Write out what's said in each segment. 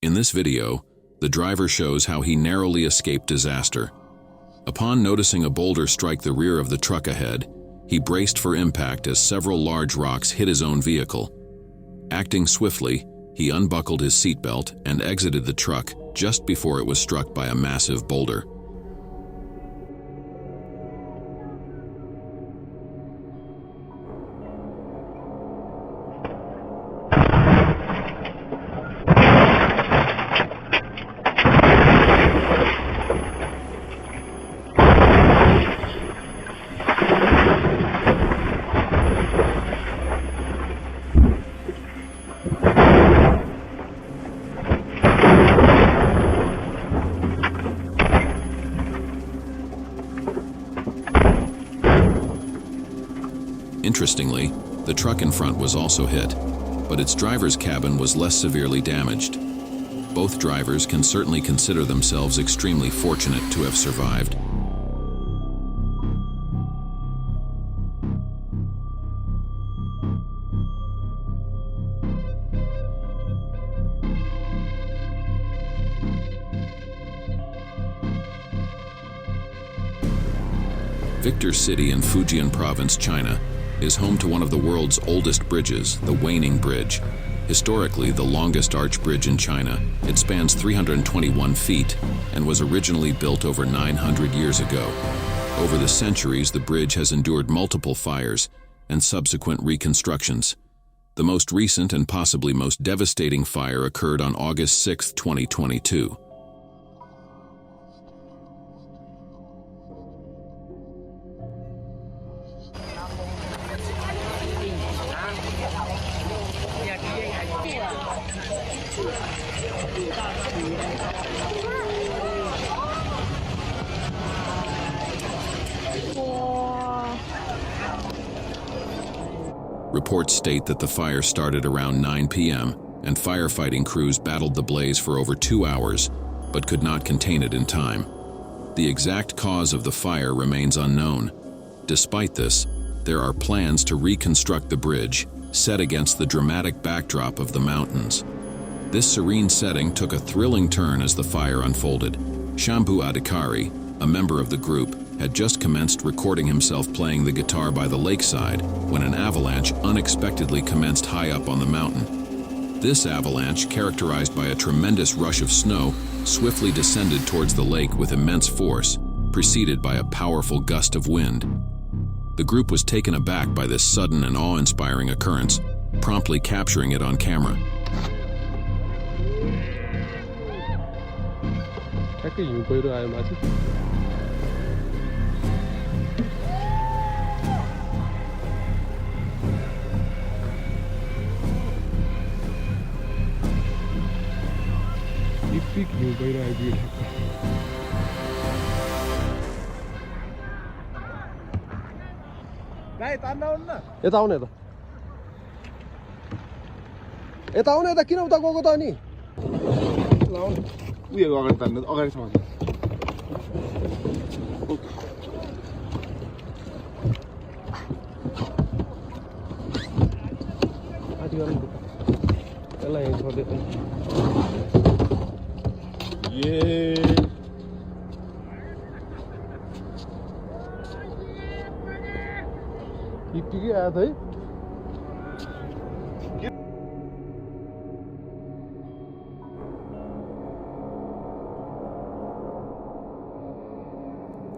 In this video, the driver shows how he narrowly escaped disaster. Upon noticing a boulder strike the rear of the truck ahead, he braced for impact as several large rocks hit his own vehicle. Acting swiftly, he unbuckled his seatbelt and exited the truck just before it was struck by a massive boulder. Interestingly, the truck in front was also hit, but its driver's cabin was less severely damaged. Both drivers can certainly consider themselves extremely fortunate to have survived. Victor City in Fujian Province, China, is home to one of the world's oldest bridges, the Weining Bridge. Historically the longest arch bridge in China, it spans 321 feet and was originally built over 900 years ago. Over the centuries, the bridge has endured multiple fires and subsequent reconstructions. The most recent and possibly most devastating fire occurred on August 6, 2022. Reports state that the fire started around 9 p.m. and firefighting crews battled the blaze for over 2 hours, but could not contain it in time. The exact cause of the fire remains unknown. Despite this, there are plans to reconstruct the bridge, set against the dramatic backdrop of the mountains. This serene setting took a thrilling turn as the fire unfolded. Shambhu Adhikari, a member of the group, had just commenced recording himself playing the guitar by the lakeside when an avalanche unexpectedly commenced high up on the mountain. This avalanche, characterized by a tremendous rush of snow, swiftly descended towards the lake with immense force, preceded by a powerful gust of wind. The group was taken aback by this sudden and awe-inspiring occurrence, promptly capturing it on camera. यता आउने त यता आउने त किन उता गएको त अनि उयो अगाडि तान्नु अगाडि समाज आदि गर्नु त्यसलाई यहाँ छोड्दै त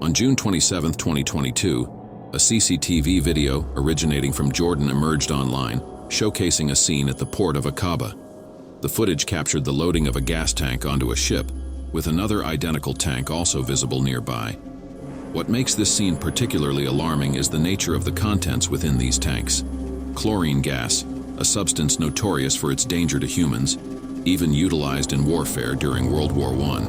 On June 27, 2022, a CCTV video originating from Jordan emerged online, showcasing a scene at the port of Aqaba. The footage captured the loading of a gas tank onto a ship, with another identical tank also visible nearby. What makes this scene particularly alarming is the nature of the contents within these tanks. Chlorine gas, a substance notorious for its danger to humans, even utilized in warfare during World War I.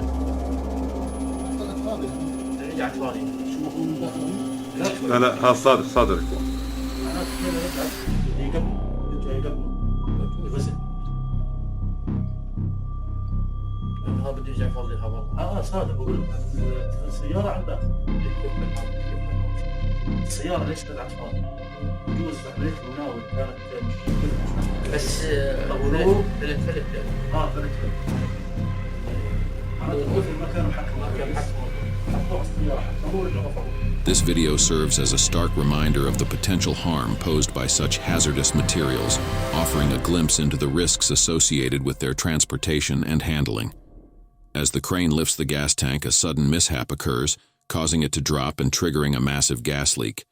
لا لا هذا صادق صادق هذا بدي يرجع فاضي الهواء صادق بقول السيارة عندها السيارة ليش طلعت فاضي يجوز عملية المناول كانت بس ثلاث فلت This video serves as a stark reminder of the potential harm posed by such hazardous materials, offering a glimpse into the risks associated with their transportation and handling. As the crane lifts the gas tank, a sudden mishap occurs, causing it to drop and triggering a massive gas leak.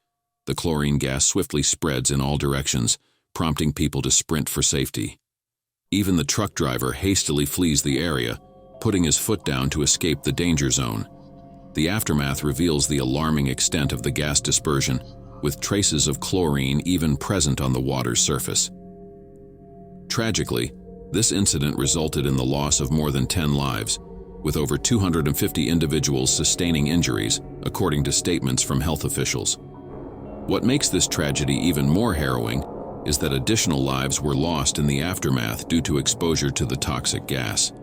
The chlorine gas swiftly spreads in all directions, prompting people to sprint for safety. Even the truck driver hastily flees the area, putting his foot down to escape the danger zone. The aftermath reveals the alarming extent of the gas dispersion, with traces of chlorine even present on the water's surface. Tragically, this incident resulted in the loss of more than 10 lives, with over 250 individuals sustaining injuries, according to statements from health officials. What makes this tragedy even more harrowing is that additional lives were lost in the aftermath due to exposure to the toxic gas.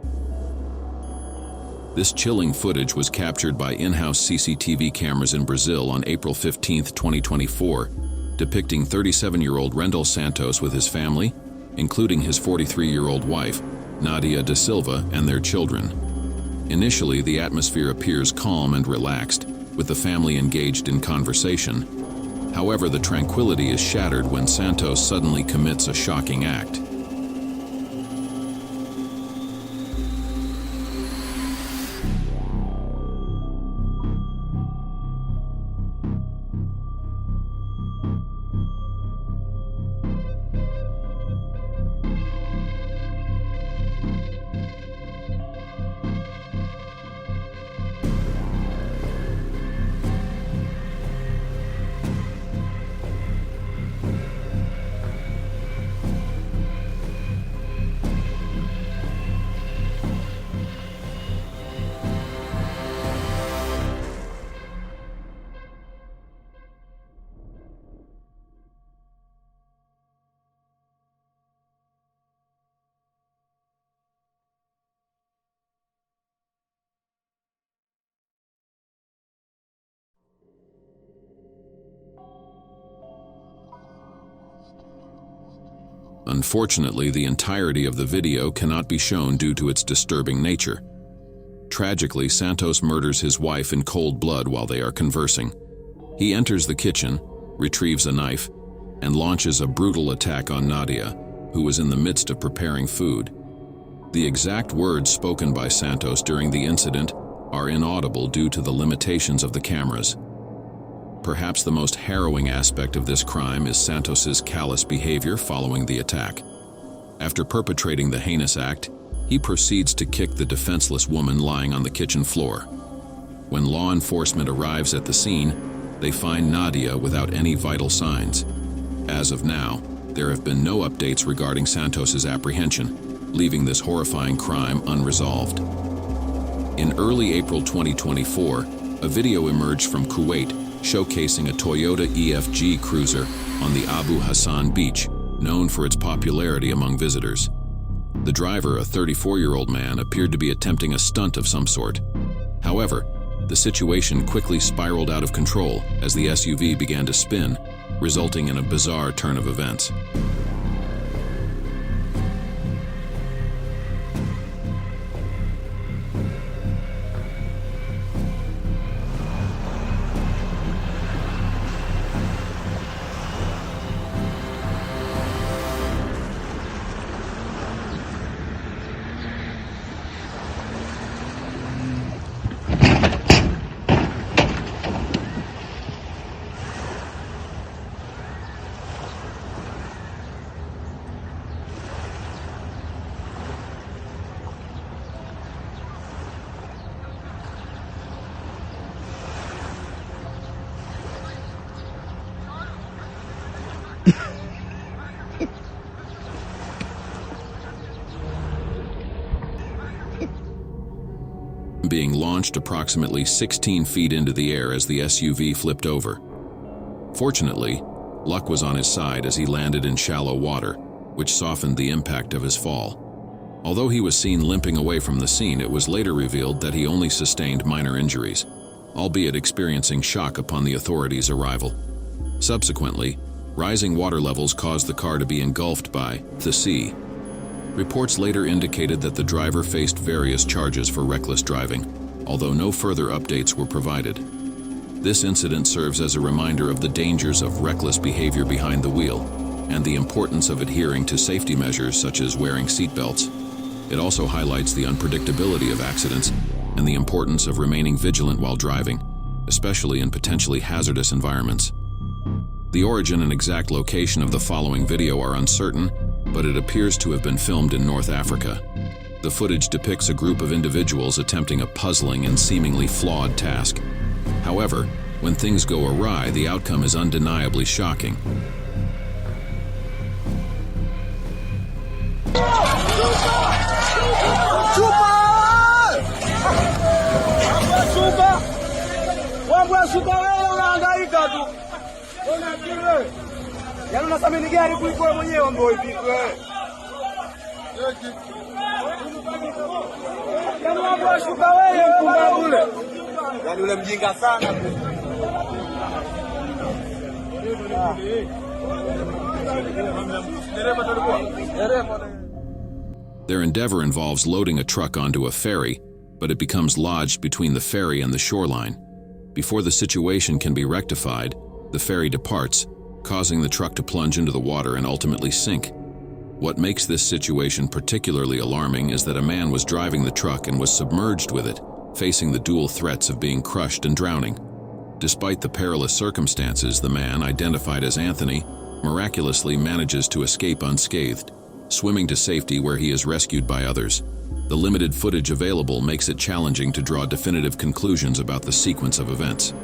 This chilling footage was captured by in-house CCTV cameras in Brazil on April 15, 2024, depicting 37-year-old Rendel Santos with his family, including his 43-year-old wife, Nadia da Silva, and their children. Initially, the atmosphere appears calm and relaxed, with the family engaged in conversation. However, the tranquility is shattered when Santos suddenly commits a shocking act. Unfortunately, the entirety of the video cannot be shown due to its disturbing nature. Tragically, Santos murders his wife in cold blood while they are conversing. He enters the kitchen, retrieves a knife, and launches a brutal attack on Nadia, who was in the midst of preparing food. The exact words spoken by Santos during the incident are inaudible due to the limitations of the cameras. Perhaps the most harrowing aspect of this crime is Santos's callous behavior following the attack. After perpetrating the heinous act, he proceeds to kick the defenseless woman lying on the kitchen floor. When law enforcement arrives at the scene, they find Nadia without any vital signs. As of now, there have been no updates regarding Santos's apprehension, leaving this horrifying crime unresolved. In early April 2024, a video emerged from Kuwait showcasing a Toyota EFG cruiser on the Abu Hassan beach, known for its popularity among visitors. The driver, a 34-year-old man, appeared to be attempting a stunt of some sort. However, the situation quickly spiraled out of control as the SUV began to spin, resulting in a bizarre turn of events. Being launched approximately 16 feet into the air as the SUV flipped over. Fortunately, luck was on his side as he landed in shallow water, which softened the impact of his fall. Although he was seen limping away from the scene, it was later revealed that he only sustained minor injuries, albeit experiencing shock upon the authorities' arrival. Subsequently, rising water levels caused the car to be engulfed by the sea. Reports later indicated that the driver faced various charges for reckless driving, although no further updates were provided. This incident serves as a reminder of the dangers of reckless behavior behind the wheel and the importance of adhering to safety measures such as wearing seatbelts. It also highlights the unpredictability of accidents and the importance of remaining vigilant while driving, especially in potentially hazardous environments. The origin and exact location of the following video are uncertain, but it appears to have been filmed in North Africa. The footage depicts a group of individuals attempting a puzzling and seemingly flawed task. However, when things go awry, the outcome is undeniably shocking. Their endeavor involves loading a truck onto a ferry, but it becomes lodged between the ferry and the shoreline. Before the situation can be rectified, the ferry departs, causing the truck to plunge into the water and ultimately sink. What makes this situation particularly alarming is that a man was driving the truck and was submerged with it, facing the dual threats of being crushed and drowning. Despite the perilous circumstances, the man, identified as Anthony, miraculously manages to escape unscathed, swimming to safety where he is rescued by others. The limited footage available makes it challenging to draw definitive conclusions about the sequence of events.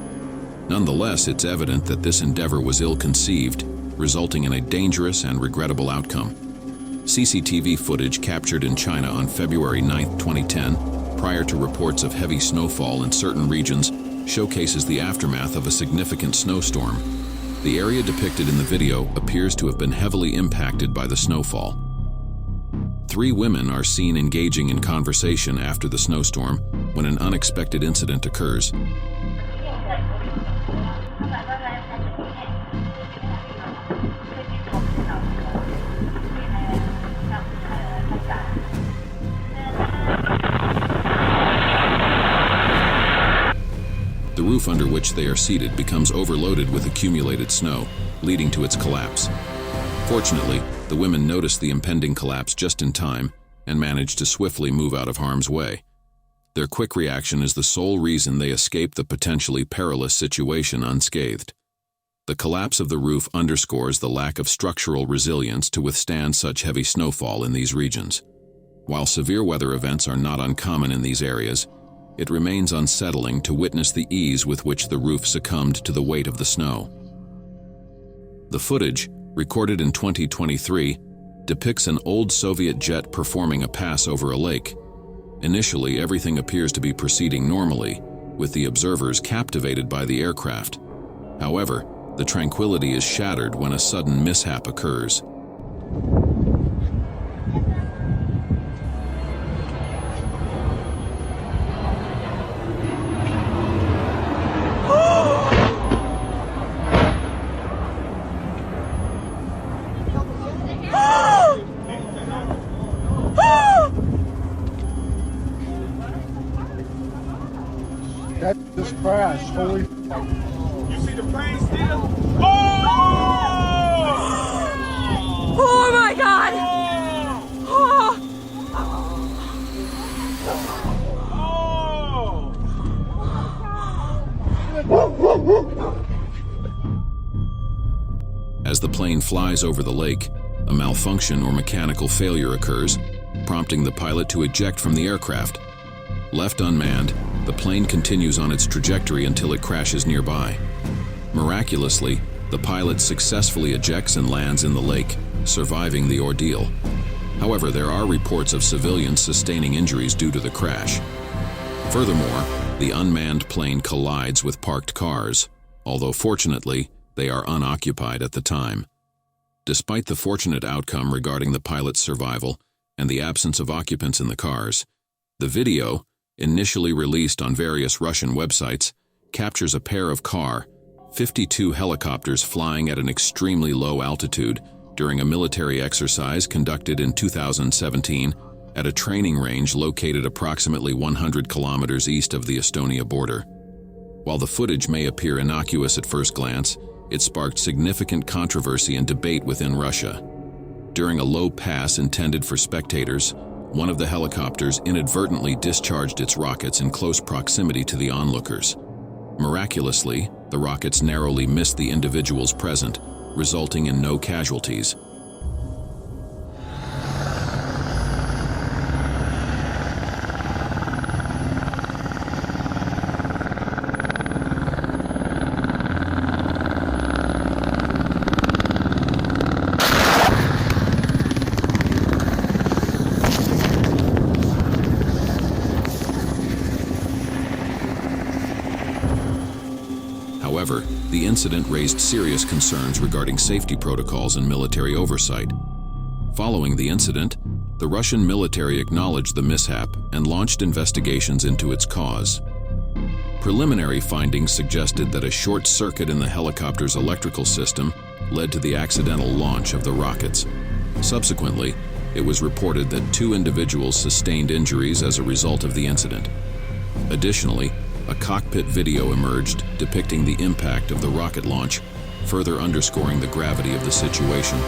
Nonetheless, it's evident that this endeavor was ill-conceived, resulting in a dangerous and regrettable outcome. CCTV footage captured in China on February 9, 2010, prior to reports of heavy snowfall in certain regions, showcases the aftermath of a significant snowstorm. The area depicted in the video appears to have been heavily impacted by the snowfall. 3 women are seen engaging in conversation after the snowstorm when an unexpected incident occurs. The roof under which they are seated becomes overloaded with accumulated snow, leading to its collapse. Fortunately, the women notice the impending collapse just in time and manage to swiftly move out of harm's way. Their quick reaction is the sole reason they escape the potentially perilous situation unscathed. The collapse of the roof underscores the lack of structural resilience to withstand such heavy snowfall in these regions. While severe weather events are not uncommon in these areas, it remains unsettling to witness the ease with which the roof succumbed to the weight of the snow. The footage, recorded in 2023, depicts an old Soviet jet performing a pass over a lake. Initially, everything appears to be proceeding normally, with the observers captivated by the aircraft. However, the tranquility is shattered when a sudden mishap occurs. That just crashed. Holy f***. You see the plane still? Oh my God! Oh. As the plane flies over the lake, a malfunction or mechanical failure occurs, prompting the pilot to eject from the aircraft. Left unmanned, the plane continues on its trajectory until it crashes nearby. Miraculously, the pilot successfully ejects and lands in the lake, surviving the ordeal. However, there are reports of civilians sustaining injuries due to the crash. Furthermore, the unmanned plane collides with parked cars, although fortunately, they are unoccupied at the time. Despite the fortunate outcome regarding the pilot's survival and the absence of occupants in the cars, the video, initially released on various Russian websites, captures a pair of Ka-52 helicopters flying at an extremely low altitude during a military exercise conducted in 2017 at a training range located approximately 100 kilometers east of the Estonia border. While the footage may appear innocuous at first glance, it sparked significant controversy and debate within Russia. During a low pass intended for spectators, one of the helicopters inadvertently discharged its rockets in close proximity to the onlookers. Miraculously, the rockets narrowly missed the individuals present, resulting in no casualties. However, the incident raised serious concerns regarding safety protocols and military oversight. Following the incident, the Russian military acknowledged the mishap and launched investigations into its cause. Preliminary findings suggested that a short circuit in the helicopter's electrical system led to the accidental launch of the rockets. Subsequently, it was reported that 2 individuals sustained injuries as a result of the incident. Additionally, a cockpit video emerged depicting the impact of the rocket launch, further underscoring the gravity of the situation.